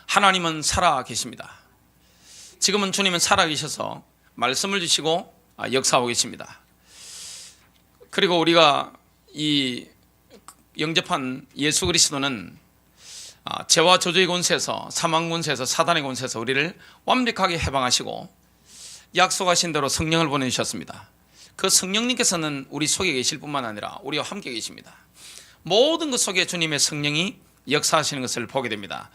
하나님은 살아 계십니다. 지금은 주님은 살아 계셔서 말씀을 주시고 역사하고 계십니다. 그리고 우리가 이 영접한 예수 그리스도는 죄와 저주의 권세에서, 사망 권세에서, 사단의 권세에서 우리를 완벽하게 해방하시고 약속하신 대로 성령을 보내주셨습니다. 그 성령님께서는 우리 속에 계실 뿐만 아니라 우리와 함께 계십니다. 모든 것 속에 주님의 성령이 역사하시는 것을 보게 됩니다.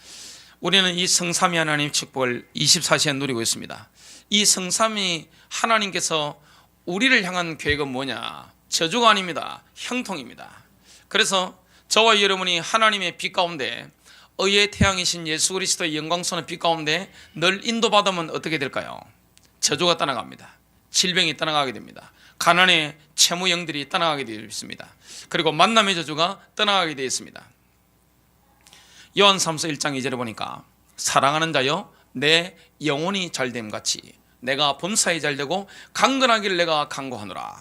우리는 이 성삼위 하나님 축복을 24시간 누리고 있습니다. 이 성삼위 하나님께서 우리를 향한 계획은 뭐냐? 저주가 아닙니다. 형통입니다. 그래서 저와 여러분이 하나님의 빛 가운데, 의의 태양이신 예수 그리스도의 영광스러운 빛 가운데 늘 인도받으면 어떻게 될까요? 저주가 떠나갑니다. 질병이 떠나가게 됩니다. 가난의 채무 영들이 떠나가게 되어 있습니다. 그리고 만남의 저주가 떠나가게 되어 있습니다. 요한삼서 1장 2절에 보니까 사랑하는 자여 내 영혼이 잘됨 같이 내가 범사에 잘되고 강건하길 내가 간구하노라.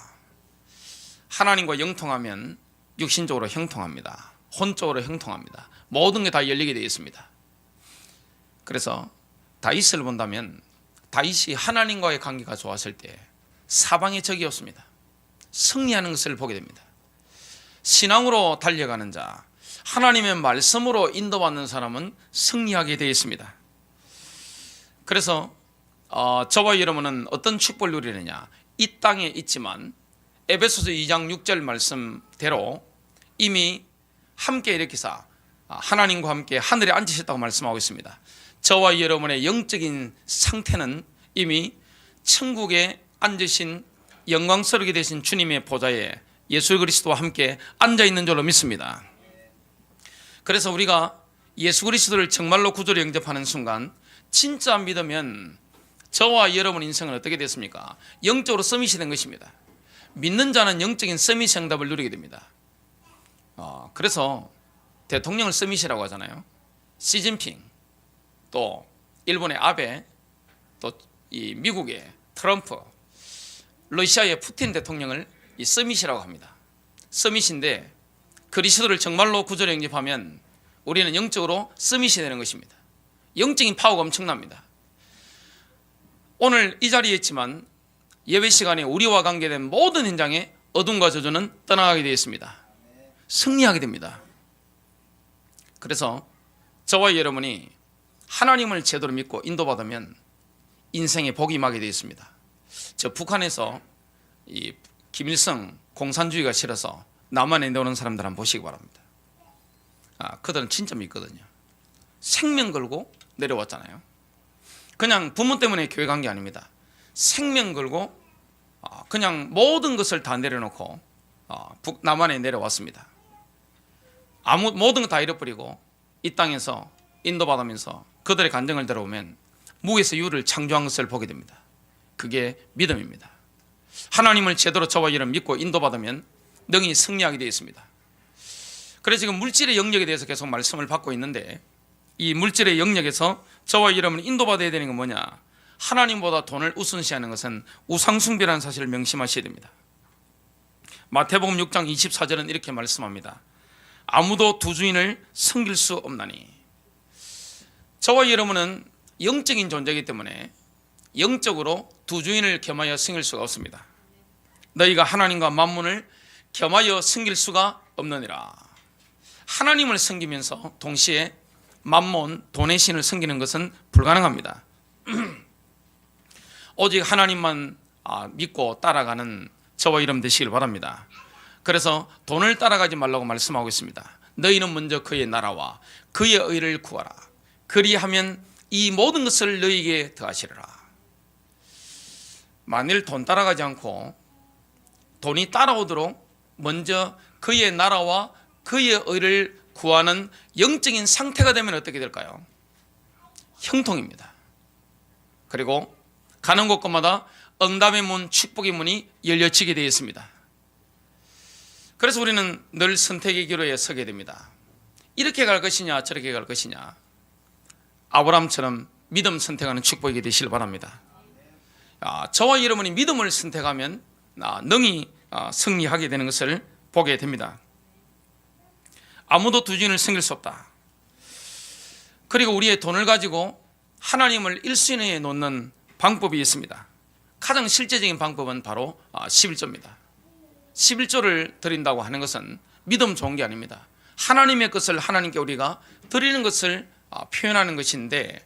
하나님과 영통하면 육신적으로 형통합니다. 혼적으로 형통합니다. 모든 게 다 열리게 되어 있습니다. 그래서 다윗을 본다면 다윗이 하나님과의 관계가 좋았을 때 사방의 적이 없습니다. 승리하는 것을 보게 됩니다. 신앙으로 달려가는 자, 하나님의 말씀으로 인도받는 사람은 승리하게 되어 있습니다. 그래서 저와 여러분은 어떤 축복을 누리느냐? 이 땅에 있지만 에베소서 2장 6절 말씀대로 이미 함께 일으키사 하나님과 함께 하늘에 앉으셨다고 말씀하고 있습니다. 저와 여러분의 영적인 상태는 이미 천국에 앉으신 영광스럽게 되신 주님의 보좌에 예수 그리스도와 함께 앉아있는 줄로 믿습니다. 그래서 우리가 예수 그리스도를 정말로 구주로 영접하는 순간 진짜 믿으면 저와 여러분 인생은 어떻게 됐습니까? 영적으로 서밋이 된 것입니다. 믿는 자는 영적인 서밋 응답을 누리게 됩니다. 그래서 대통령을 서밋이라고 하잖아요. 시진핑, 또 일본의 아베, 또 이 미국의 트럼프, 러시아의 푸틴 대통령을 이 서밋이라고 합니다. 서밋인데 그리스도를 정말로 구주로 영접하면 우리는 영적으로 서밋이 되는 것입니다. 영적인 파워가 엄청납니다. 오늘 이 자리에 있지만 예배 시간에 우리와 관계된 모든 현장에 어둠과 저주는 떠나가게 되어 있습니다. 승리하게 됩니다. 그래서 저와 여러분이 하나님을 제대로 믿고 인도받으면 인생에 복이 임하게 되어 있습니다. 저 북한에서 이 김일성 공산주의가 싫어서 남한에 내오는 사람들 한번 보시기 바랍니다. 그들은 진짜 믿거든요. 생명 걸고 내려왔잖아요. 그냥 부모 때문에 교회 간 게 아닙니다. 생명 걸고 그냥 모든 것을 다 내려놓고 남한에 내려왔습니다. 모든 거 다 잃어버리고 이 땅에서 인도받으면서 그들의 간증을 들어보면 무에서 유를 창조한 것을 보게 됩니다. 그게 믿음입니다. 하나님을 제대로 저와 여러분 믿고 인도받으면 능히 승리하게 되어 있습니다. 그래서 지금 물질의 영역에 대해서 계속 말씀을 받고 있는데 이 물질의 영역에서 저와 여러분이 인도받아야 되는 건 뭐냐? 하나님보다 돈을 우선시하는 것은 우상숭배라는 사실을 명심하셔야 됩니다. 마태복음 6장 24절은 이렇게 말씀합니다. 아무도 두 주인을 섬길 수 없나니. 저와 여러분은 영적인 존재이기 때문에 영적으로 두 주인을 겸하여 섬길 수가 없습니다. 너희가 하나님과 만문을 겸하여 섬길 수가 없느니라. 하나님을 섬기면서 동시에 만몬, 돈의 신을 섬기는 것은 불가능합니다. 오직 하나님만 믿고 따라가는 저와 여러분 되시길 바랍니다. 그래서 돈을 따라가지 말라고 말씀하고 있습니다. 너희는 먼저 그의 나라와 그의 의를 구하라. 그리하면 이 모든 것을 너희에게 더하시리라. 만일 돈 따라가지 않고 돈이 따라오도록 먼저 그의 나라와 그의 의를 구하는 영적인 상태가 되면 어떻게 될까요? 형통입니다. 그리고 가는 곳곳마다 응답의 문, 축복의 문이 열려지게 되어 있습니다. 그래서 우리는 늘 선택의 기로에 서게 됩니다. 이렇게 갈 것이냐 저렇게 갈 것이냐. 아브라함처럼 믿음 선택하는 축복이 되시길 바랍니다. 저와 여러분이 믿음을 선택하면 능히 승리하게 되는 것을 보게 됩니다. 아무도 두 주인을 섬길 수 없다. 그리고 우리의 돈을 가지고 하나님을 1순위에 놓는 방법이 있습니다. 가장 실제적인 방법은 바로 11조입니다. 11조를 드린다고 하는 것은 믿음 좋은 게 아닙니다. 하나님의 것을 하나님께 우리가 드리는 것을 표현하는 것인데,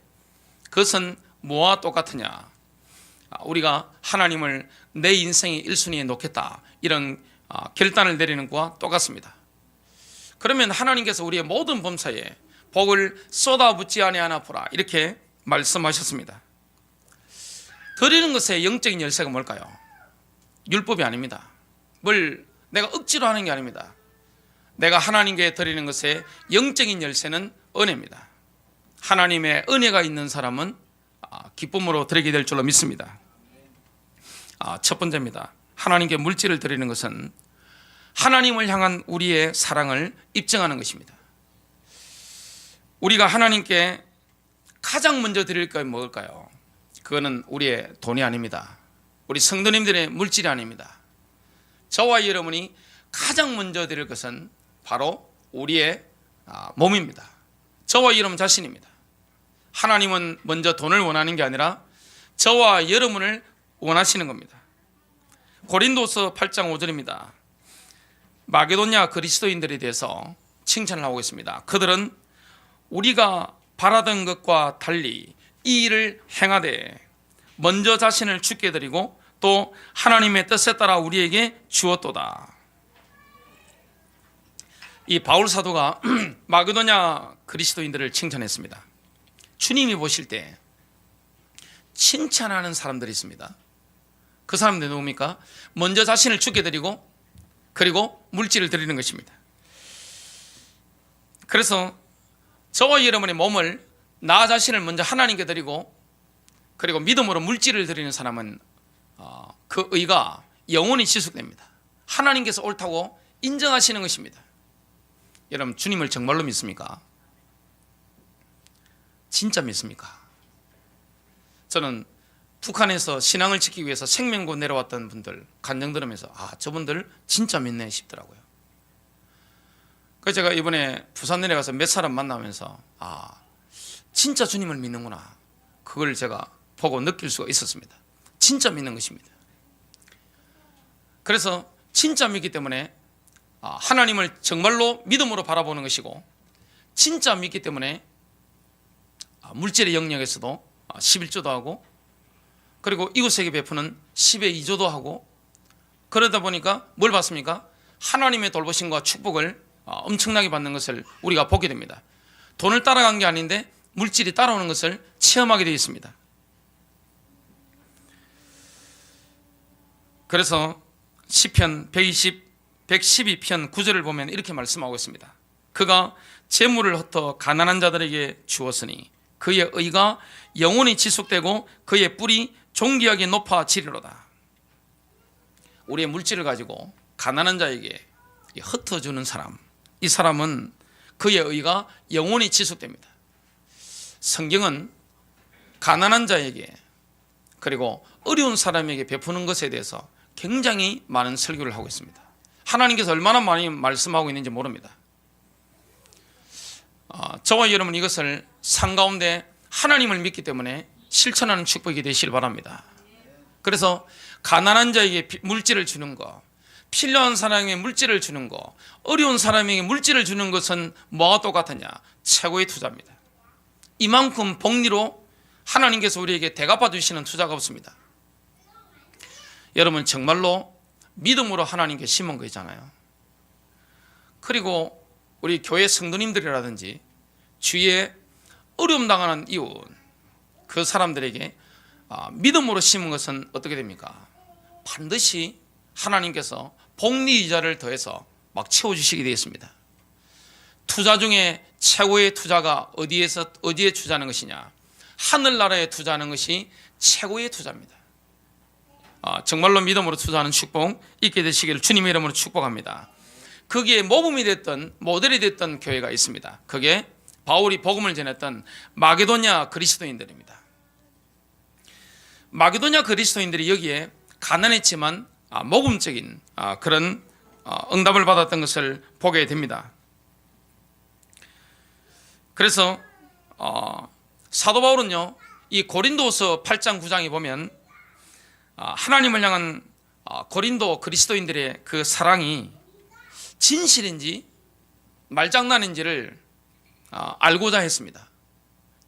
그것은 뭐와 똑같으냐? 우리가 하나님을 내 인생의 1순위에 놓겠다, 이런 결단을 내리는 것과 똑같습니다. 그러면 하나님께서 우리의 모든 범사에 복을 쏟아붓지 아니하나 보라, 이렇게 말씀하셨습니다. 드리는 것의 영적인 열쇠가 뭘까요? 율법이 아닙니다. 뭘 내가 억지로 하는 게 아닙니다. 내가 하나님께 드리는 것의 영적인 열쇠는 은혜입니다. 하나님의 은혜가 있는 사람은 기쁨으로 드리게 될 줄로 믿습니다. 첫 번째입니다. 하나님께 물질을 드리는 것은 하나님을 향한 우리의 사랑을 입증하는 것입니다. 우리가 하나님께 가장 먼저 드릴 건 뭘까요? 그거는 우리의 돈이 아닙니다. 우리 성도님들의 물질이 아닙니다. 저와 여러분이 가장 먼저 드릴 것은 바로 우리의 몸입니다. 저와 여러분 자신입니다. 하나님은 먼저 돈을 원하는 게 아니라 저와 여러분을 원하시는 겁니다. 고린도서 8장 5절입니다. 마게도냐 그리스도인들에 대해서 칭찬을 하고 있습니다. 그들은 우리가 바라던 것과 달리 이 일을 행하되 먼저 자신을 주께 드리고 또 하나님의 뜻에 따라 우리에게 주었도다. 이 바울 사도가 마게도냐 그리스도인들을 칭찬했습니다. 주님이 보실 때 칭찬하는 사람들이 있습니다. 그 사람들이 누굽니까? 먼저 자신을 주께 드리고 그리고 물질을 드리는 것입니다. 그래서 저와 여러분의 몸을, 나 자신을 먼저 하나님께 드리고 그리고 믿음으로 물질을 드리는 사람은 그 의가 영원히 지속됩니다. 하나님께서 옳다고 인정하시는 것입니다. 여러분, 주님을 정말로 믿습니까? 진짜 믿습니까? 저는 북한에서 신앙을 지키기 위해서 생명고 내려왔던 분들 간증 들으면서 저분들 진짜 믿네 싶더라고요. 그래서 제가 이번에 부산 내려가서 몇 사람 만나면서 진짜 주님을 믿는구나, 그걸 제가 보고 느낄 수가 있었습니다. 진짜 믿는 것입니다. 그래서 진짜 믿기 때문에 하나님을 정말로 믿음으로 바라보는 것이고, 진짜 믿기 때문에 물질의 영역에서도 11조도 하고 그리고 이웃에게 베푸는 10의 2조도 하고, 그러다 보니까 뭘 받습니까? 하나님의 돌보심과 축복을 엄청나게 받는 것을 우리가 보게 됩니다. 돈을 따라간 게 아닌데 물질이 따라오는 것을 체험하게 되어 있습니다. 그래서 시편 112편 9절을 보면 이렇게 말씀하고 있습니다. 그가 재물을 흩어 가난한 자들에게 주었으니 그의 의가 영원히 지속되고 그의 뿔이 존귀하게 높아지리로다. 우리의 물질을 가지고 가난한 자에게 흩어주는 사람, 이 사람은 그의 의가 영원히 지속됩니다. 성경은 가난한 자에게 그리고 어려운 사람에게 베푸는 것에 대해서 굉장히 많은 설교를 하고 있습니다. 하나님께서 얼마나 많이 말씀하고 있는지 모릅니다. 저와 여러분 이것을 삶 가운데 하나님을 믿기 때문에 실천하는 축복이 되시길 바랍니다. 그래서 가난한 자에게 물질을 주는 것, 필요한 사람에게 물질을 주는 것, 어려운 사람에게 물질을 주는 것은 뭐와 똑같으냐? 최고의 투자입니다. 이만큼 복리로 하나님께서 우리에게 대갚아 주시는 투자가 없습니다. 여러분 정말로 믿음으로 하나님께 심은 거잖아요. 그리고 우리 교회 성도님들이라든지 주위에 어려움 당하는 이웃, 그 사람들에게 믿음으로 심은 것은 어떻게 됩니까? 반드시 하나님께서 복리이자를 더해서 막 채워주시게 되어 있습니다. 투자 중에 최고의 투자가 어디에 투자하는 것이냐? 하늘나라에 투자하는 것이 최고의 투자입니다. 정말로 믿음으로 투자하는 축복 있게 되시기를 주님의 이름으로 축복합니다. 거기에 모범이 됐던, 모델이 됐던 교회가 있습니다. 그게 바울이 복음을 전했던 마게도냐 그리스도인들입니다. 마게도냐 그리스도인들이 여기에 가난했지만 모범적인 그런 응답을 받았던 것을 보게 됩니다. 그래서 사도 바울은요, 이 고린도서 8장 9장에 보면 하나님을 향한 고린도 그리스도인들의 그 사랑이 진실인지 말장난인지를 알고자 했습니다.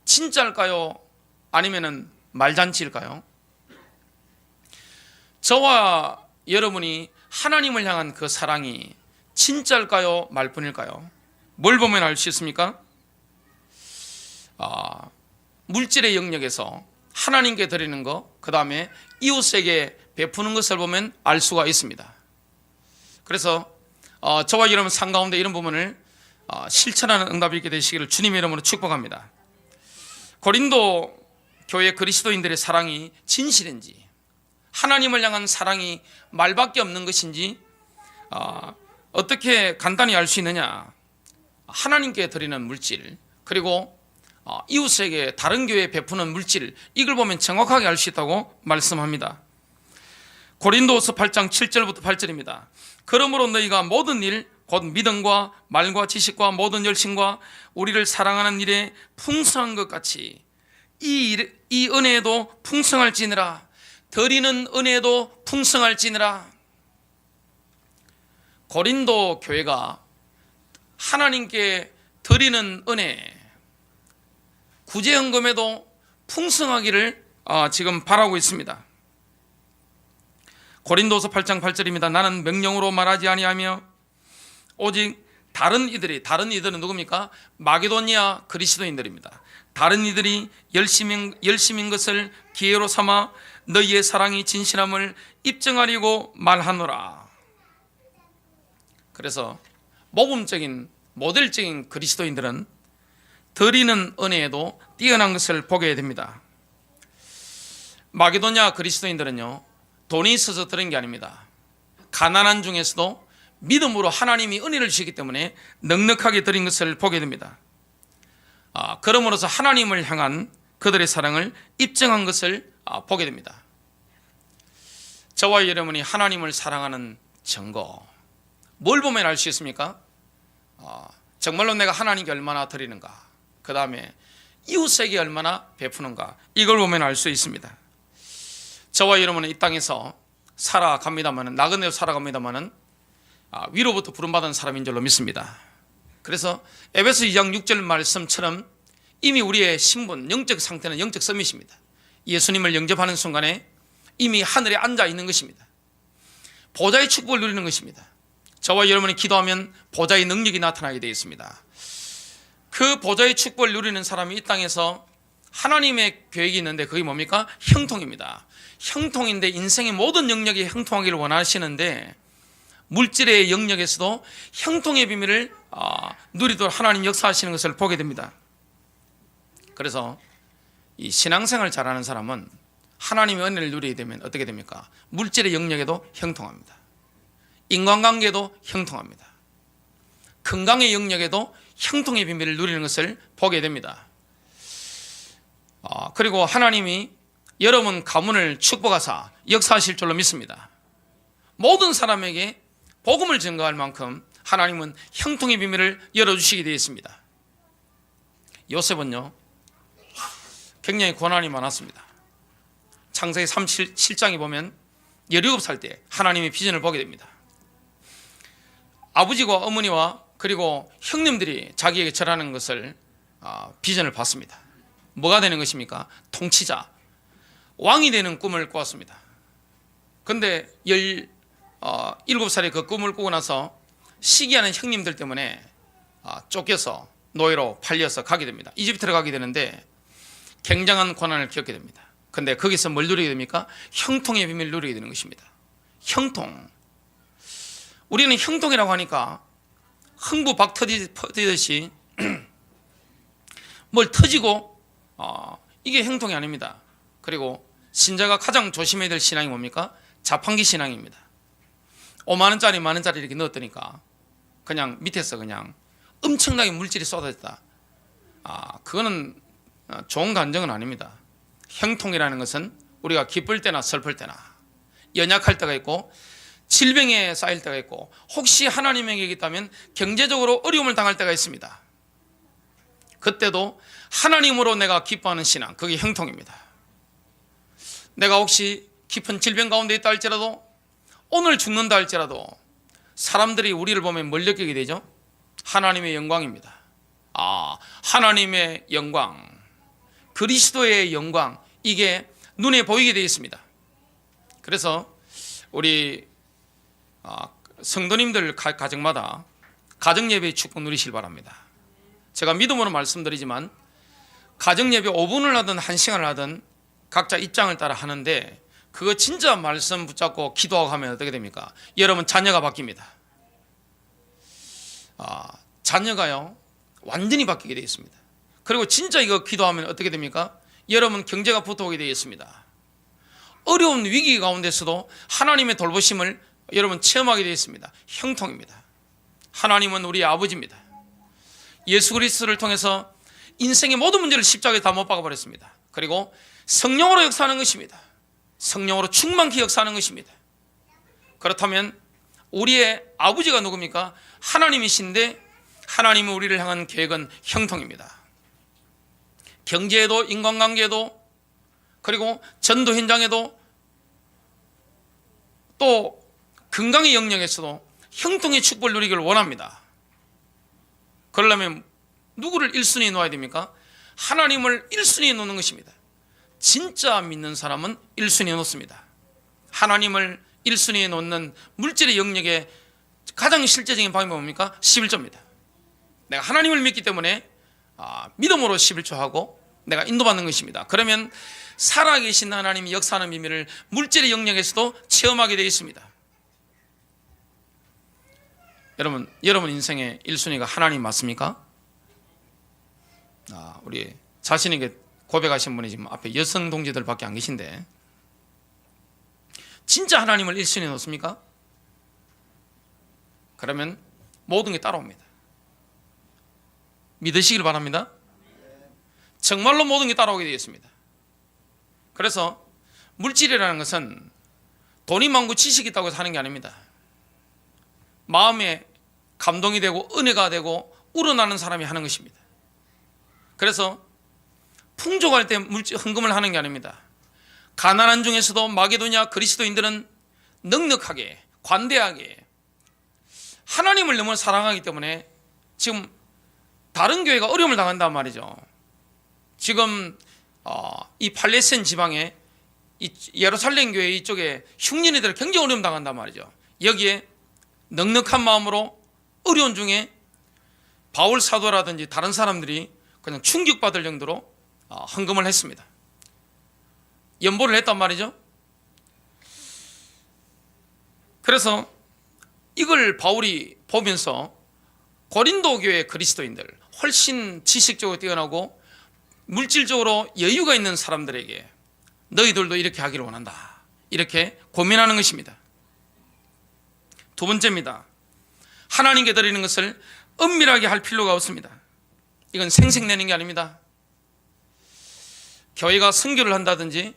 진짜일까요? 아니면은 말잔치일까요? 저와 여러분이 하나님을 향한 그 사랑이 진짜일까요? 말뿐일까요? 뭘 보면 알 수 있습니까? 물질의 영역에서 하나님께 드리는 것, 그 다음에 이웃에게 베푸는 것을 보면 알 수가 있습니다. 그래서 저와 여러분 삶 가운데 이런 부분을 실천하는 응답이 있게 되시기를 주님의 이름으로 축복합니다. 고린도 교회 그리스도인들의 사랑이 진실인지, 하나님을 향한 사랑이 말밖에 없는 것인지 어떻게 간단히 알 수 있느냐? 하나님께 드리는 물질, 그리고 이웃에게 다른 교회에 베푸는 물질, 이걸 보면 정확하게 알 수 있다고 말씀합니다. 고린도서 8장 7절부터 8절입니다. 그러므로 너희가 모든 일, 곧 믿음과 말과 지식과 모든 열심과 우리를 사랑하는 일에 풍성한 것 같이 이 은혜에도 풍성할지니라. 드리는 은혜에도 풍성할지니라. 고린도 교회가 하나님께 드리는 은혜, 구제헌금에도 풍성하기를 지금 바라고 있습니다. 고린도서 8장 8절입니다. 나는 명령으로 말하지 아니하며 오직 다른 이들은 누굽니까? 마게도니아 그리스도인들입니다. 다른 이들이 열심인 것을 기회로 삼아 너희의 사랑이 진실함을 입증하려고 말하노라. 그래서 모델적인 그리스도인들은 드리는 은혜에도 뛰어난 것을 보게 됩니다. 마게도냐 그리스도인들은요, 돈이 있어서 드린 게 아닙니다. 가난한 중에서도 믿음으로 하나님이 은혜를 주시기 때문에 넉넉하게 드린 것을 보게 됩니다. 그러므로서 하나님을 향한 그들의 사랑을 입증한 것을 보게 됩니다. 저와 여러분이 하나님을 사랑하는 증거, 뭘 보면 알 수 있습니까? 정말로 내가 하나님께 얼마나 드리는가, 그 다음에 이웃에게 얼마나 베푸는가, 이걸 보면 알 수 있습니다. 저와 여러분은 이 땅에서 살아갑니다마는, 나그네로 살아갑니다마는 위로부터 부름받은 사람인 줄로 믿습니다. 그래서 에베소 2장 6절 말씀처럼 이미 우리의 신분, 영적 상태는 영적 서밋입니다. 예수님을 영접하는 순간에 이미 하늘에 앉아 있는 것입니다. 보좌의 축복을 누리는 것입니다. 저와 여러분이 기도하면 보좌의 능력이 나타나게 되어 있습니다. 그 보좌의 축복을 누리는 사람이 이 땅에서 하나님의 계획이 있는데 그게 뭡니까? 형통입니다. 형통인데 인생의 모든 영역이 형통하기를 원하시는데 물질의 영역에서도 형통의 비밀을 누리도록 하나님 역사하시는 것을 보게 됩니다. 그래서 이 신앙생활 잘하는 사람은 하나님의 은혜를 누리게 되면 어떻게 됩니까? 물질의 영역에도 형통합니다. 인간관계도 형통합니다. 건강의 영역에도 형통의 비밀을 누리는 것을 보게 됩니다. 그리고 하나님이 여러분 가문을 축복하사 역사하실 줄로 믿습니다. 모든 사람에게 복음을 증거할 만큼 하나님은 형통의 비밀을 열어주시게 되어 있습니다. 요셉은요, 굉장히 고난이 많았습니다. 창세기 37장에 보면 17살 때 하나님의 비전을 보게 됩니다. 아버지와 어머니와 그리고 형님들이 자기에게 절하는 것을 비전을 봤습니다. 뭐가 되는 것입니까? 통치자, 왕이 되는 꿈을 꾸었습니다. 그런데 17살에 그 꿈을 꾸고 나서 시기하는 형님들 때문에 쫓겨서 노예로 팔려서 가게 됩니다. 이집트로 가게 되는데 굉장한 고난을 겪게 됩니다. 그런데 거기서 뭘 누리게 됩니까? 형통의 비밀을 누리게 되는 것입니다. 형통. 우리는 형통이라고 하니까 흥부 박 터지듯이 뭘 터지고 이게 형통이 아닙니다. 그리고 신자가 가장 조심해야 될 신앙이 뭡니까? 자판기 신앙입니다. 5만 원짜리, 만 원짜리 이렇게 넣었더니까 그냥 밑에서 그냥 엄청나게 물질이 쏟아졌다. 그거는 좋은 감정은 아닙니다. 형통이라는 것은 우리가 기쁠 때나 슬플 때나 연약할 때가 있고 질병에 쌓일 때가 있고 혹시 하나님에게 있다면 경제적으로 어려움을 당할 때가 있습니다. 그때도 하나님으로 내가 기뻐하는 신앙, 그게 형통입니다. 내가 혹시 깊은 질병 가운데 있다 할지라도, 오늘 죽는다 할지라도 사람들이 우리를 보면 뭘 느끼게 되죠? 하나님의 영광입니다. 하나님의 영광, 그리스도의 영광, 이게 눈에 보이게 되어 있습니다. 그래서 우리 성도님들 가정마다 가정예배의 축복 누리시길 바랍니다. 제가 믿음으로 말씀드리지만 가정예배 5분을 하든 1시간을 하든 각자 입장을 따라 하는데, 그거 진짜 말씀 붙잡고 기도하고 하면 어떻게 됩니까? 여러분 자녀가 바뀝니다. 자녀가요 완전히 바뀌게 되어 있습니다. 그리고 진짜 이거 기도하면 어떻게 됩니까? 여러분 경제가 붙어오게 되어 있습니다. 어려운 위기 가운데서도 하나님의 돌보심을 여러분 체험하게 되어 있습니다. 형통입니다. 하나님은 우리의 아버지입니다. 예수 그리스도를 통해서 인생의 모든 문제를 십자가에 다 못 박아버렸습니다. 그리고 성령으로 역사하는 것입니다. 성령으로 충만히 역사하는 것입니다. 그렇다면 우리의 아버지가 누굽니까? 하나님이신데, 하나님은 우리를 향한 계획은 형통입니다. 경제에도, 인간관계에도, 그리고 전도 현장에도, 또 건강의 영역에서도 형통의 축복을 누리기를 원합니다. 그러려면 누구를 1순위에 놓아야 됩니까? 하나님을 1순위에 놓는 것입니다. 진짜 믿는 사람은 1순위에 놓습니다. 하나님을 1순위에 놓는 물질의 영역의 가장 실제적인 방법이 뭡니까? 11조입니다. 내가 하나님을 믿기 때문에 믿음으로 11조하고 내가 인도받는 것입니다. 그러면 살아계신 하나님이 역사하는 비밀을 물질의 영역에서도 체험하게 되어 있습니다. 여러분 인생의 1순위가 하나님 맞습니까? 우리 자신에게 고백하신 분이 지금 앞에 여성 동지들밖에 안 계신데, 진짜 하나님을 1순위에 놓습니까? 그러면 모든 게 따라옵니다. 믿으시길 바랍니다. 정말로 모든 게 따라오게 되어 있습니다. 그래서 물질이라는 것은 돈이 많고 지식이 있다고 사는 게 아닙니다. 마음에 감동이 되고 은혜가 되고 우러나는 사람이 하는 것입니다. 그래서 풍족할 때 헌금을 하는 게 아닙니다. 가난한 중에서도 마게도냐 그리스도인들은 넉넉하게 관대하게 하나님을 너무 사랑하기 때문에 지금 다른 교회가 어려움을 당한단 말이죠. 지금 이 팔레스타인 지방에 이 예루살렘 교회 이쪽에 흉년이들 굉장히 어려움 당한단 말이죠. 여기에 넉넉한 마음으로 어려운 중에 바울 사도라든지 다른 사람들이 그냥 충격받을 정도로 헌금을 했습니다. 연보를 했단 말이죠. 그래서 이걸 바울이 보면서 고린도 교회 그리스도인들, 훨씬 지식적으로 뛰어나고 물질적으로 여유가 있는 사람들에게 너희들도 이렇게 하기를 원한다, 이렇게 고민하는 것입니다. 두 번째입니다. 하나님께 드리는 것을 은밀하게 할 필요가 없습니다. 이건 생색내는 게 아닙니다. 교회가 선교를 한다든지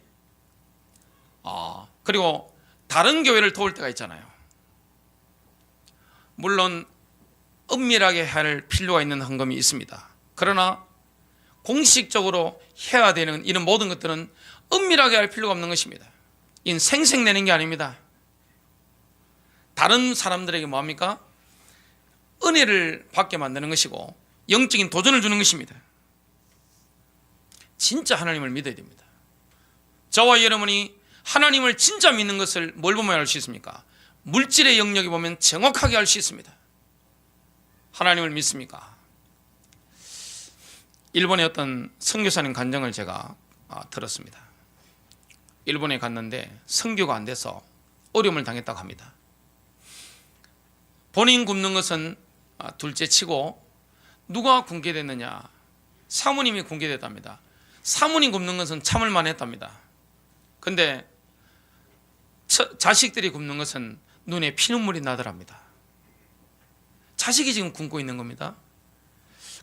그리고 다른 교회를 도울 때가 있잖아요. 물론 은밀하게 할 필요가 있는 헌금이 있습니다. 그러나 공식적으로 해야 되는 이런 모든 것들은 은밀하게 할 필요가 없는 것입니다. 이건 생색내는 게 아닙니다. 다른 사람들에게 뭐합니까? 은혜를 받게 만드는 것이고 영적인 도전을 주는 것입니다. 진짜 하나님을 믿어야 됩니다. 저와 여러분이 하나님을 진짜 믿는 것을 뭘 보면 알 수 있습니까? 물질의 영역에 보면 정확하게 알 수 있습니다. 하나님을 믿습니까? 일본의 어떤 선교사님 간증을 제가 들었습니다. 일본에 갔는데 선교가 안 돼서 어려움을 당했다고 합니다. 본인 굶는 것은 둘째 치고 누가 굶게 됐느냐? 사모님이 굶게 됐답니다. 사모님 굶는 것은 참을만 했답니다. 근데 자식들이 굶는 것은 눈에 피눈물이 나더랍니다. 자식이 지금 굶고 있는 겁니다.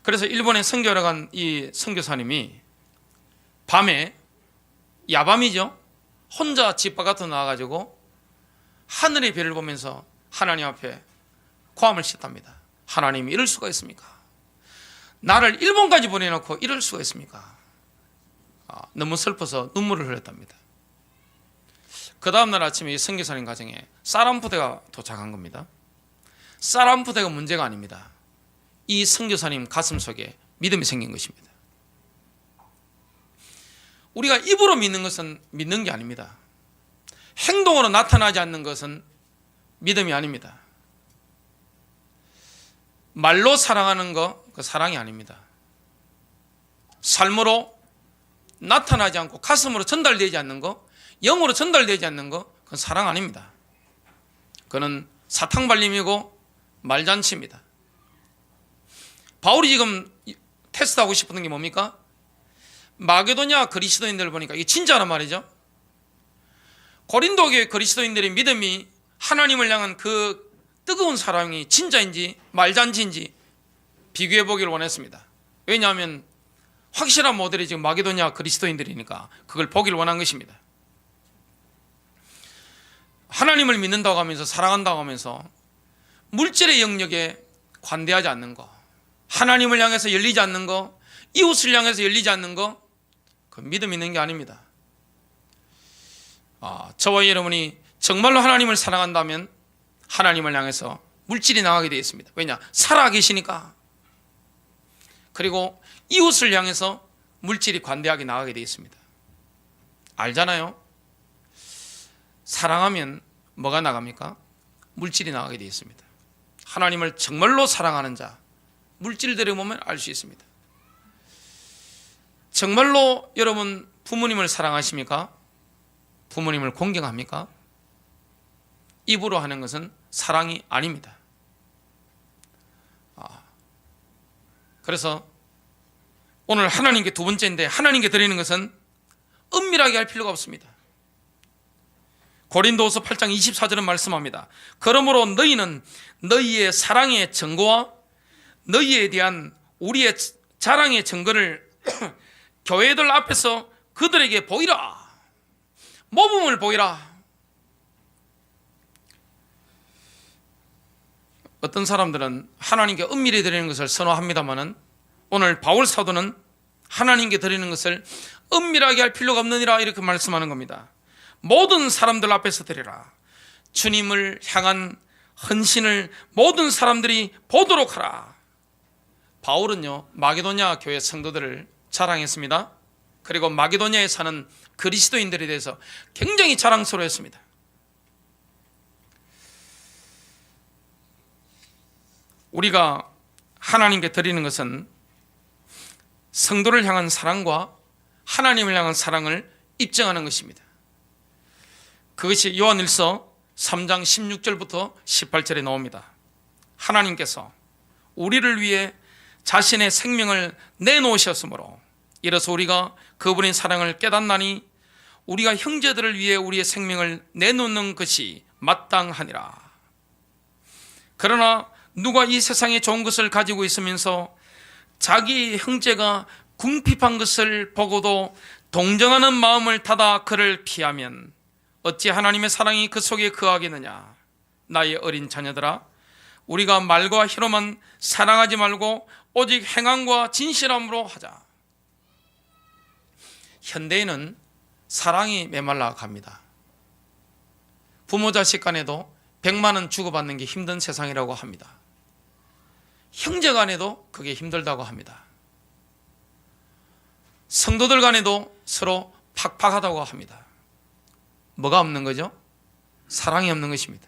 그래서 일본에 선교하러 간 이 선교사님이 밤에, 야밤이죠, 혼자 집 바깥으로 나와가지고 하늘의 별을 보면서 하나님 앞에 고함을 쳤답니다. 하나님이 이럴 수가 있습니까? 나를 일본까지 보내놓고 이럴 수가 있습니까? 너무 슬퍼서 눈물을 흘렸답니다. 그 다음날 아침에 이 선교사님 가정에 쌀 부대가 도착한 겁니다. 쌀 부대가 문제가 아닙니다. 이 선교사님 가슴 속에 믿음이 생긴 것입니다. 우리가 입으로 믿는 것은 믿는 게 아닙니다. 행동으로 나타나지 않는 것은 믿음이 아닙니다. 말로 사랑하는 거, 그 사랑이 아닙니다. 삶으로 나타나지 않고 가슴으로 전달되지 않는 거, 영으로 전달되지 않는 거, 그건 사랑 아닙니다. 그건 사탕발림이고 말잔치입니다. 바울이 지금 테스트하고 싶은 게 뭡니까? 마게도냐 그리스도인들을 보니까 이게 진짜란 말이죠. 고린도 교회 그리스도인들의 믿음이 하나님을 향한 그 뜨거운 사랑이 진짜인지 말잔치인지 비교해 보기를 원했습니다. 왜냐하면 확실한 모델이 지금 마게도냐 그리스도인들이니까 그걸 보기를 원한 것입니다. 하나님을 믿는다고 하면서 사랑한다고 하면서 물질의 영역에 관대하지 않는 거, 하나님을 향해서 열리지 않는 거, 이웃을 향해서 열리지 않는 거, 그 믿음 있는 게 아닙니다. 저와 여러분이 정말로 하나님을 사랑한다면 하나님을 향해서 물질이 나가게 되어 있습니다. 왜냐? 살아 계시니까. 그리고 이웃을 향해서 물질이 관대하게 나가게 되어 있습니다. 알잖아요? 사랑하면 뭐가 나갑니까? 물질이 나가게 되어 있습니다. 하나님을 정말로 사랑하는 자, 물질들을 보면 알 수 있습니다. 정말로 여러분 부모님을 사랑하십니까? 부모님을 공경합니까? 입으로 하는 것은 사랑이 아닙니다. 그래서 오늘 하나님께 두 번째인데, 하나님께 드리는 것은 은밀하게 할 필요가 없습니다. 고린도후서 8장 24절은 말씀합니다. 그러므로 너희는 너희의 사랑의 증거와 너희에 대한 우리의 자랑의 증거를 교회들 앞에서 그들에게 보이라. 모범을 보이라. 어떤 사람들은 하나님께 은밀히 드리는 것을 선호합니다마는 오늘 바울 사도는 하나님께 드리는 것을 은밀하게 할 필요가 없느니라 이렇게 말씀하는 겁니다. 모든 사람들 앞에서 드리라. 주님을 향한 헌신을 모든 사람들이 보도록 하라. 바울은요, 마게도냐 교회 성도들을 자랑했습니다. 그리고 마게도냐에 사는 그리스도인들에 대해서 굉장히 자랑스러워했습니다. 우리가 하나님께 드리는 것은 성도를 향한 사랑과 하나님을 향한 사랑을 입증하는 것입니다. 그것이 요한일서 3장 16절부터 18절에 나옵니다. 하나님께서 우리를 위해 자신의 생명을 내놓으셨으므로 이래서 우리가 그분의 사랑을 깨닫나니 우리가 형제들을 위해 우리의 생명을 내놓는 것이 마땅하니라. 그러나 누가 이 세상에 좋은 것을 가지고 있으면서 자기 형제가 궁핍한 것을 보고도 동정하는 마음을 닫아 그를 피하면 어찌 하나님의 사랑이 그 속에 거하겠느냐. 나의 어린 자녀들아, 우리가 말과 혀로만 사랑하지 말고 오직 행함과 진실함으로 하자. 현대에는 사랑이 메말라 갑니다. 부모 자식 간에도 100만 원 주고받는 게 힘든 세상이라고 합니다. 형제 간에도 그게 힘들다고 합니다. 성도들 간에도 서로 팍팍하다고 합니다. 뭐가 없는 거죠? 사랑이 없는 것입니다.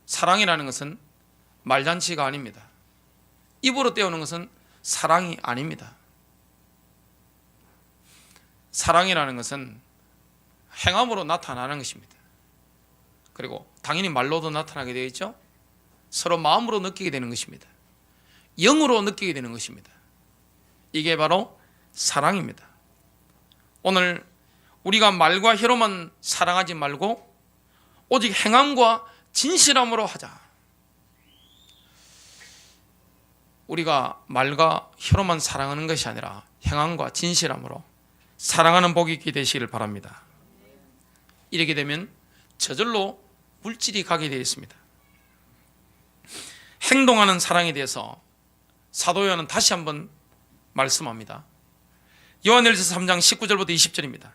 사랑이라는 것은 말잔치가 아닙니다. 입으로 떼우는 것은 사랑이 아닙니다. 사랑이라는 것은 행함으로 나타나는 것입니다. 그리고 당연히 말로도 나타나게 되어 있죠. 서로 마음으로 느끼게 되는 것입니다. 영으로 느끼게 되는 것입니다. 이게 바로 사랑입니다. 오늘 우리가 말과 혀로만 사랑하지 말고 오직 행함과 진실함으로 하자. 우리가 말과 혀로만 사랑하는 것이 아니라 행함과 진실함으로 사랑하는 복이 있게 되시기를 바랍니다. 이렇게 되면 저절로 물질이 가게 되어 있습니다. 행동하는 사랑에 대해서 사도 요한은 다시 한번 말씀합니다. 요한일서 3장 19절부터 20절입니다.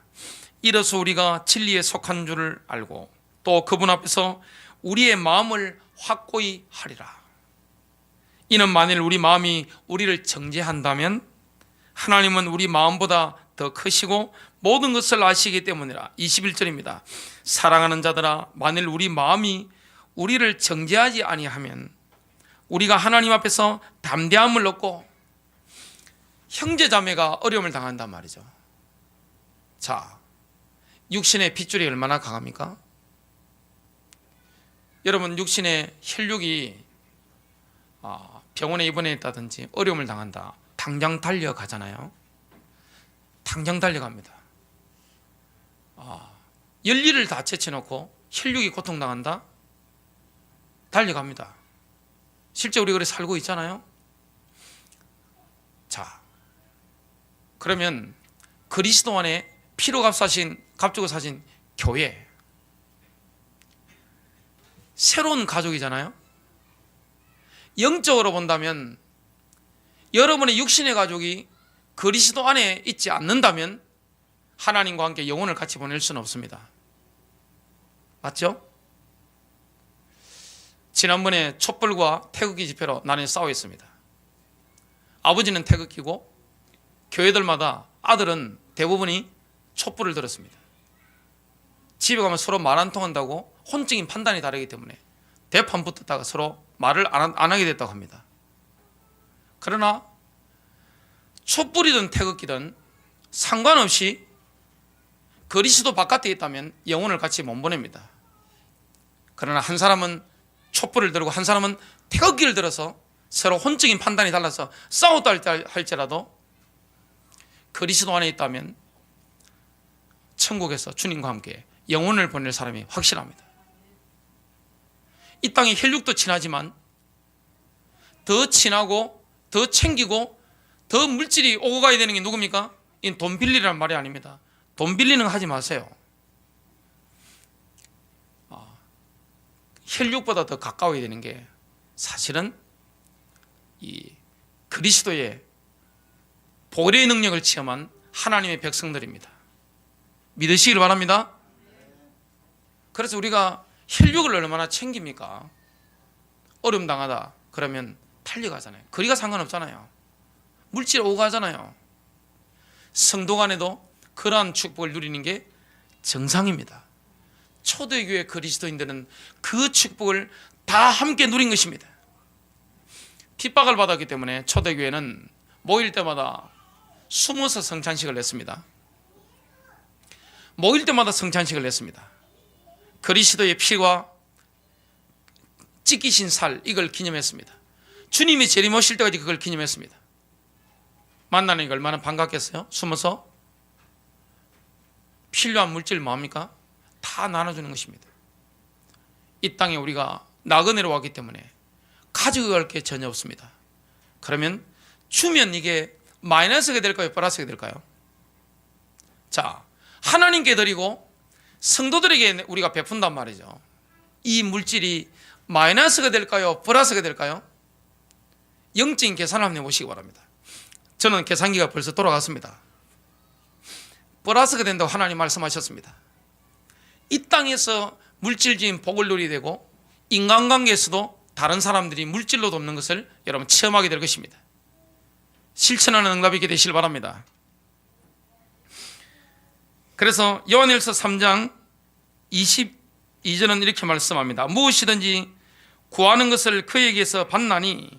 이로써 우리가 진리에 속한 줄을 알고 또 그분 앞에서 우리의 마음을 확고히 하리라. 이는 만일 우리 마음이 우리를 정죄한다면 하나님은 우리 마음보다 더 크시고 모든 것을 아시기 때문이라. 21절입니다. 사랑하는 자들아, 만일 우리 마음이 우리를 정죄하지 아니하면 우리가 하나님 앞에서 담대함을 얻고, 형제자매가 어려움을 당한단 말이죠. 자, 육신의 핏줄이 얼마나 강합니까? 여러분, 육신의 혈육이 병원에 입원했다든지 어려움을 당한다, 당장 달려가잖아요. 당장 달려갑니다. 열리를 다 제쳐놓고 혈육이 고통당한다? 달려갑니다. 실제 우리 그래 살고 있잖아요. 자, 그러면 그리스도 안에 피로 값주고 사신 교회, 새로운 가족이잖아요. 영적으로 본다면 여러분의 육신의 가족이 그리스도 안에 있지 않는다면 하나님과 함께 영혼을 같이 보낼 수는 없습니다. 맞죠? 지난번에 촛불과 태극기 집회로 나는 싸우였습니다. 아버지는 태극기고 교회들마다 아들은 대부분이 촛불을 들었습니다. 집에 가면 서로 말 안 통한다고 혼적인 판단이 다르기 때문에 대판 붙었다가 서로 말을 안 하게 됐다고 합니다. 그러나 촛불이든 태극기든 상관없이 그리스도 바깥에 있다면 영혼을 같이 못 보냅니다. 그러나 한 사람은 촛불을 들고 한 사람은 태극기를 들어서 서로 혼적인 판단이 달라서 싸웠다 할지라도 그리스도 안에 있다면 천국에서 주님과 함께 영혼을 보낼 사람이 확실합니다. 이 땅의 혈육도 친하지만 더 친하고 더 챙기고 더 물질이 오고 가야 되는 게 누굽니까? 이 돈 빌리라는 말이 아닙니다. 돈 빌리는 거 하지 마세요. 혈육보다 더 가까워야 되는 게 사실은 이 그리스도의 보혈의 능력을 체험한 하나님의 백성들입니다. 믿으시길 바랍니다. 그래서 우리가 혈육을 얼마나 챙깁니까? 어려움 당하다 그러면 달려가잖아요. 거리가 상관없잖아요. 물질 오고 가잖아요. 성도 간에도 그러한 축복을 누리는 게 정상입니다. 초대교회 그리스도인들은 그 축복을 다 함께 누린 것입니다. 핍박을 받았기 때문에 초대교회는 모일 때마다 숨어서 성찬식을 냈습니다. 모일 때마다 성찬식을 냈습니다. 그리스도의 피와 찢기신 살, 이걸 기념했습니다. 주님이 재림오실 때까지 그걸 기념했습니다. 만나는 게 얼마나 반갑겠어요? 숨어서 필요한 물질 뭐합니까? 다 나눠주는 것입니다. 이 땅에 우리가 나그네로 왔기 때문에 가져갈 게 전혀 없습니다. 그러면 주면 이게 마이너스가 될까요? 플러스가 될까요? 자, 하나님께 드리고 성도들에게 우리가 베푼단 말이죠. 이 물질이 마이너스가 될까요? 플러스가 될까요? 영적인 계산을 한번 해보시기 바랍니다. 저는 계산기가 벌써 돌아갔습니다. 플러스가 된다고 하나님 말씀하셨습니다. 이 땅에서 물질적인 복을 누리게 되고 인간관계에서도 다른 사람들이 물질로 돕는 것을 여러분 체험하게 될 것입니다. 실천하는 응답이 있게 되시길 바랍니다. 그래서 요한일서 3장 22절은 이렇게 말씀합니다. 무엇이든지 구하는 것을 그에게서 받나니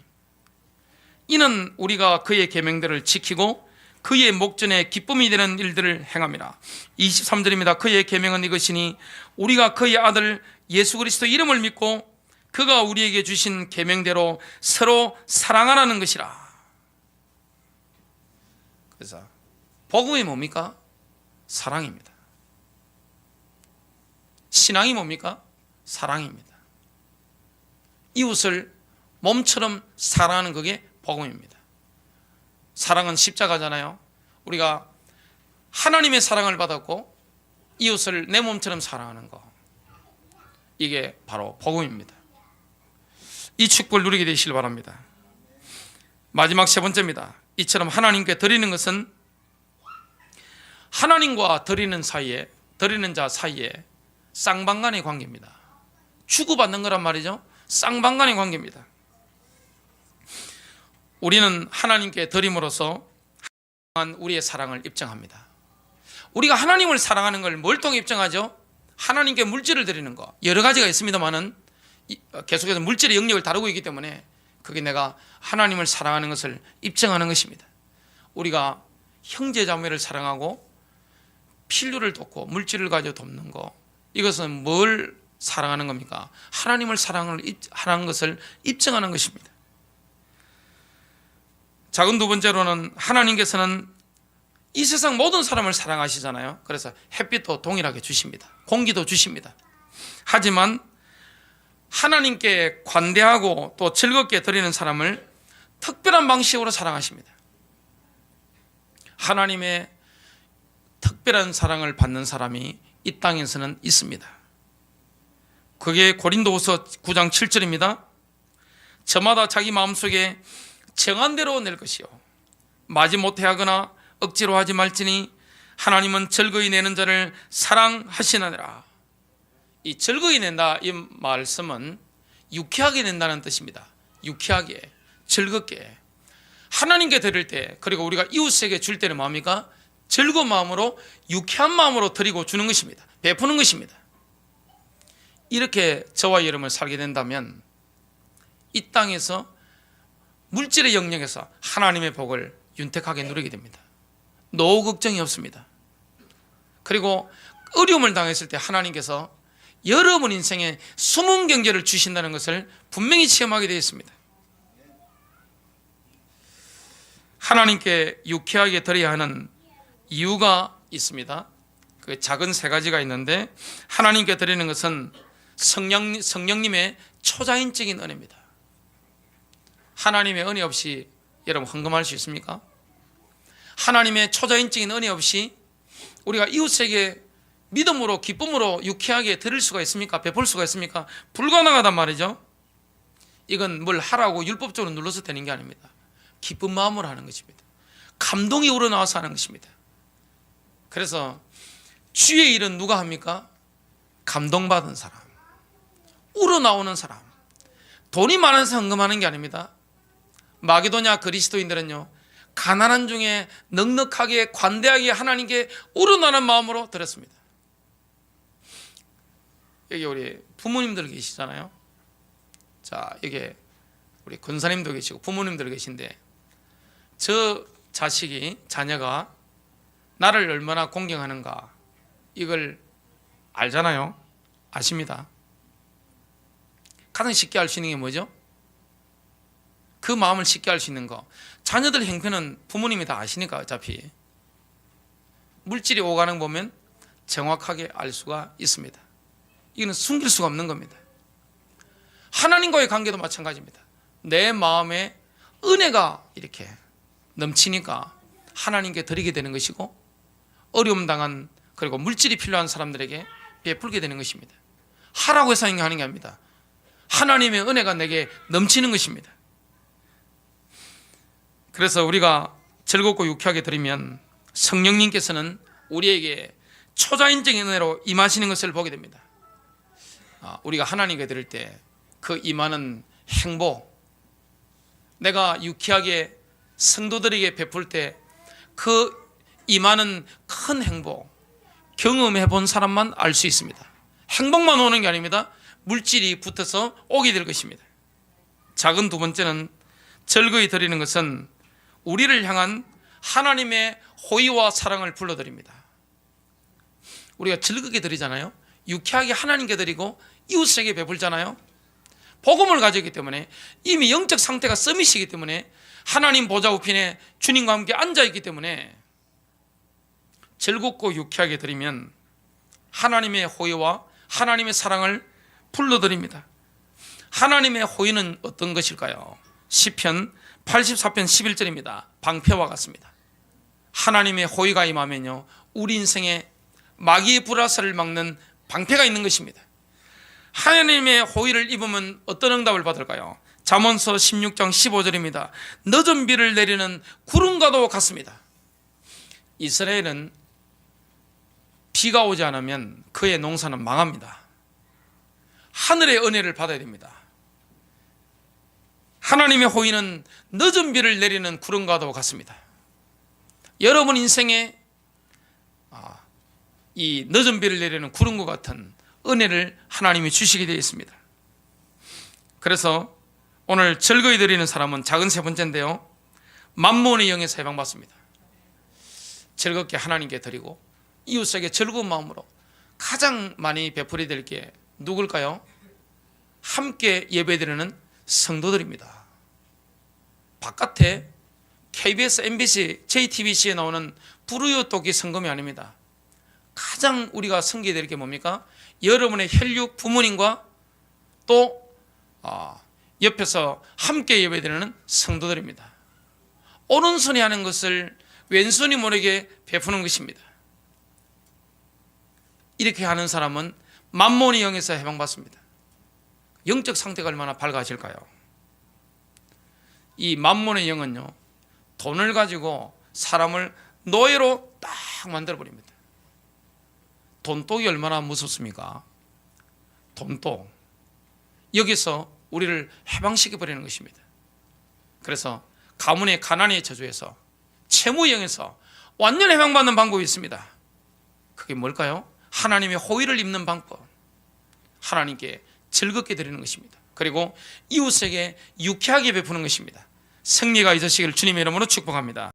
이는 우리가 그의 계명들을 지키고 그의 목전에 기쁨이 되는 일들을 행함이라. 23절입니다. 그의 계명은 이것이니 우리가 그의 아들 예수 그리스도 이름을 믿고 그가 우리에게 주신 계명대로 서로 사랑하라는 것이라. 그래서 복음이 뭡니까? 사랑입니다. 신앙이 뭡니까? 사랑입니다. 이웃을 몸처럼 사랑하는 그게 복음입니다. 사랑은 십자가잖아요. 우리가 하나님의 사랑을 받았고 이웃을 내 몸처럼 사랑하는 거, 이게 바로 복음입니다. 이 축복을 누리게 되시길 바랍니다. 마지막 세 번째입니다. 이처럼 하나님께 드리는 것은 하나님과 드리는 자 사이에 쌍방간의 관계입니다. 주고받는 거란 말이죠. 쌍방간의 관계입니다. 우리는 하나님께 드림으로써 우리의 사랑을 입증합니다. 우리가 하나님을 사랑하는 걸 뭘 통해 입증하죠? 하나님께 물질을 드리는 거. 여러 가지가 있습니다만은 계속해서 물질의 영역을 다루고 있기 때문에 그게 내가 하나님을 사랑하는 것을 입증하는 것입니다. 우리가 형제 자매를 사랑하고 필요를 돕고 물질을 가지고 돕는 거, 이것은 뭘 사랑하는 겁니까? 하나님을 사랑하는 것을 입증하는 것입니다. 작은 두 번째로는 하나님께서는 이 세상 모든 사람을 사랑하시잖아요. 그래서 햇빛도 동일하게 주십니다. 공기도 주십니다. 하지만 하나님께 관대하고 또 즐겁게 드리는 사람을 특별한 방식으로 사랑하십니다. 하나님의 특별한 사랑을 받는 사람이 이 땅에서는 있습니다. 그게 고린도후서 9장 7절입니다. 저마다 자기 마음속에 정한 대로 낼 것이요 마지못해 하거나 억지로 하지 말지니 하나님은 즐거이 내는 자를 사랑하시느니라. 이 즐거이 낸다, 이 말씀은 유쾌하게 낸다는 뜻입니다. 유쾌하게, 즐겁게 하나님께 드릴 때, 그리고 우리가 이웃에게 줄 때는 뭡니까? 즐거운 마음으로, 유쾌한 마음으로 드리고 주는 것입니다. 베푸는 것입니다. 이렇게 저와 여러분을 살게 된다면 이 땅에서 물질의 영역에서 하나님의 복을 윤택하게 누리게 됩니다. 노후 걱정이 없습니다. 그리고 어려움을 당했을 때 하나님께서 여러분 인생에 숨은 경제를 주신다는 것을 분명히 체험하게 되어 있습니다. 하나님께 유쾌하게 드려야 하는 이유가 있습니다. 그 작은 세 가지가 있는데, 하나님께 드리는 것은 성령님의 초자연적인 은혜입니다. 하나님의 은혜 없이 여러분 헌금할 수 있습니까? 하나님의 초자연적인 은혜 없이 우리가 이웃에게 믿음으로, 기쁨으로 유쾌하게 드릴 수가 있습니까? 베풀 수가 있습니까? 불가능하단 말이죠. 이건 뭘 하라고 율법적으로 눌러서 되는 게 아닙니다. 기쁜 마음으로 하는 것입니다. 감동이 우러나와서 하는 것입니다. 그래서 주의 일은 누가 합니까? 감동받은 사람, 우러나오는 사람. 돈이 많아서 헌금하는 게 아닙니다. 마게도냐 그리스도인들은요, 가난한 중에 넉넉하게 관대하게 하나님께 우러나는 마음으로 드렸습니다. 여기 우리 부모님들 계시잖아요. 자, 여기 우리 권사님도 계시고 부모님들 계신데, 저 자녀가 나를 얼마나 공경하는가, 이걸 알잖아요. 아십니다. 가장 쉽게 알 수 있는 게 뭐죠? 그 마음을 쉽게 알 수 있는 거, 자녀들 형편은 부모님이 다 아시니까 어차피 물질이 오가는 거 보면 정확하게 알 수가 있습니다. 이거는 숨길 수가 없는 겁니다. 하나님과의 관계도 마찬가지입니다. 내 마음에 은혜가 이렇게 넘치니까 하나님께 드리게 되는 것이고, 어려움 당한, 그리고 물질이 필요한 사람들에게 베풀게 되는 것입니다. 하라고 해서 하는 게 아닙니다. 하나님의 은혜가 내게 넘치는 것입니다. 그래서 우리가 즐겁고 유쾌하게 드리면 성령님께서는 우리에게 초자연적인 은혜로 임하시는 것을 보게 됩니다. 우리가 하나님께 드릴 때 그 임하는 행복, 내가 유쾌하게 성도들에게 베풀 때 그 임하는 큰 행복, 경험해 본 사람만 알 수 있습니다. 행복만 오는 게 아닙니다. 물질이 붙어서 오게 될 것입니다. 작은 두 번째는, 즐거이 드리는 것은 우리를 향한 하나님의 호의와 사랑을 불러드립니다. 우리가 즐겁게 드리잖아요. 유쾌하게 하나님께 드리고 이웃에게 베풀잖아요. 복음을 가졌기 때문에, 이미 영적 상태가 서밋이기 때문에, 하나님 보좌 우편에 주님과 함께 앉아있기 때문에 즐겁고 유쾌하게 드리면 하나님의 호의와 하나님의 사랑을 불러드립니다. 하나님의 호의는 어떤 것일까요? 시편 84편 11절입니다. 방패와 같습니다. 하나님의 호의가 임하면요, 우리 인생에 마귀의 불화살을 막는 방패가 있는 것입니다. 하나님의 호의를 입으면 어떤 응답을 받을까요? 잠언서 16장 15절입니다. 늦은 비를 내리는 구름과도 같습니다. 이스라엘은 비가 오지 않으면 그의 농사는 망합니다. 하늘의 은혜를 받아야 됩니다. 하나님의 호의는 늦은 비를 내리는 구름과도 같습니다. 여러분 인생에 이 늦은 비를 내리는 구름과 같은 은혜를 하나님이 주시게 되어 있습니다. 그래서 오늘 즐거이 드리는 사람은 작은 세 번째인데요, 만몬의 영에서 해방받습니다. 즐겁게 하나님께 드리고 이웃에게 즐거운 마음으로 가장 많이 베풀이 될 게 누굴까요? 함께 예배드리는 성도들입니다. 바깥에 KBS, MBC, JTBC에 나오는 불우이웃 돕기 성금이 아닙니다. 가장 우리가 섬기게 될 게 뭡니까? 여러분의 혈육 부모님과 또 옆에서 함께 예배드리는 성도들입니다. 오른손이 하는 것을 왼손이 모르게 베푸는 것입니다. 이렇게 하는 사람은 만몬의 영에서 해방받습니다. 영적 상태가 얼마나 밝아질까요? 이 만몬의 영은요, 돈을 가지고 사람을 노예로 딱 만들어버립니다. 돈독이 얼마나 무섭습니까? 돈독. 여기서 우리를 해방시켜버리는 것입니다. 그래서 가문의 가난의 저주에서, 채무영에서 완전히 해방받는 방법이 있습니다. 그게 뭘까요? 하나님의 호의를 입는 방법, 하나님께 즐겁게 드리는 것입니다. 그리고 이웃에게 유쾌하게 베푸는 것입니다. 승리가 있으시기를 주님의 이름으로 축복합니다.